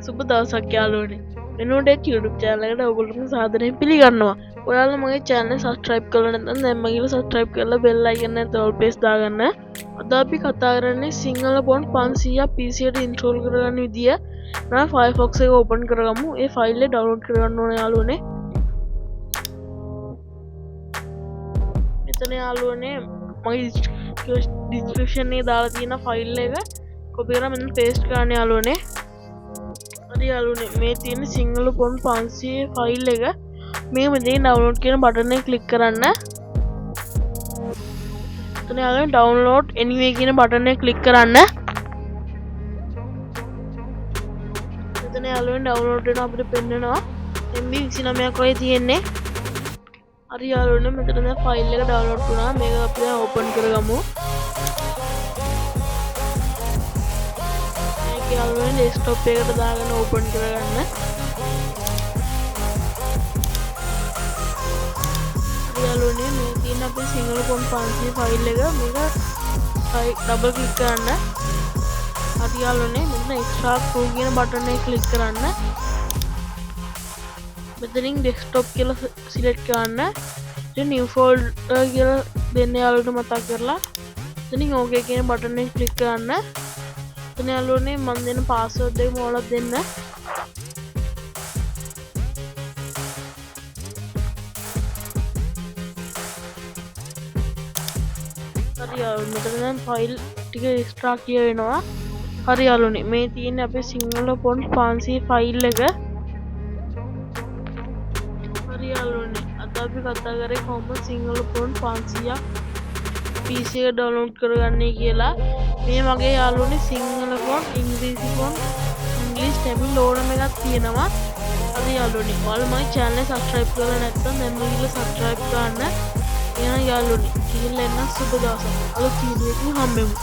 සුබ දවසක් යාළුවනේ. මෙනුඩෙක් YouTube channel එකට ඔයගොල්ලෝම සාදරයෙන් පිළිගන්නවා. ඔයාලා මගේ channel එක subscribe කරලා නැත්නම් දැන් මගින් subscribe කරලා bell icon එක all press දාගන්න. අද අපි කතා කරන්නේ සිංහල ෆොන්ට් 500ක් PC එකට install කරගන්න විදිය. මම Firefox එක open කරගමු. ඒ file එක download කරගන්න ඕනේ යාළුවනේ. මෙතන යාළුවනේ මගේ description එකේ දාලා තියෙන file එක copy කරලා මෙන්න paste කරන්න යාළුවනේ. යාළුවනේ මේ තියෙන සිංහල ෆොන්ට් 500 ෆයිල් එක මේ මෙතන ඩවුන්ලෝඩ් කියන බටන් එක ක්ලික් කරන්න. එතන යාළුවනේ ඩවුන්ලෝඩ් anyway කියන බටන් එක ක්ලික් කරන්න. එතන යාළුවනේ ඩවුන්ලෝඩ් වෙන අපිට පෙන්නනවා MB 29ක් වගේ තියෙන්නේ. හරි යාළුවනේ මෙතන දැන් ෆයිල් එක ඩවුන්ලෝඩ් වුණා. මේක අපි දැන් ඕපන් කරගමු. යාළුවනේ desktop එකට දාගෙන open කරගන්න. යාළුවනේ මේ තියෙන අපේ සිංහල ෆොන්ට් 500 ෆයිල් එක මේක ඩබල් ක්ලික් කරන්න. හරි යාළුවනේ මෙතන extract to කියන බටන් එක ක්ලික් කරන්න. මෙතනින් desktop කියලා select කරන්න. ඉතින් new folder කියලා දෙන්න යාළුවන්ට මතක් කරලා එතනින් okay කියන බටන් එක ක්ලික් කරන්න. එතන යාළුවනේ මම දෙන password එක මොකක්ද දෙන්න. හරි යාළුවනේ මෙතන දැන් ෆයිල් ටික extract කිය වෙනවා. හරි යාළුවනේ මේ තියෙන්නේ අපේ සිංහල ෆොන්ට් 500 ෆයිල් එක. හරි යාළුවනේ අද අපි කතා කරේ කොහොමද සිංහල ෆොන්ට් 500ක් PC එක download කරගන්නේ කියලා. මේ වගේ යාළුවනේ සිංහල ෆොන්ට් ඉංග්‍රීසි ෆොන්ට් ඉංග්‍රීසි තමිල් ඕනම එකක් තියෙනවා. හරි යාළුවනේ ඔයාලා මගේ channel එක subscribe කරලා නැත්නම් දැන් ගිහලා subscribe කරන්න. එහෙනම් යාළුවනේ ගිහින් එන්න සුබ දවසක්. අලුත් වීඩියෝ එකකින් හම්බෙමු.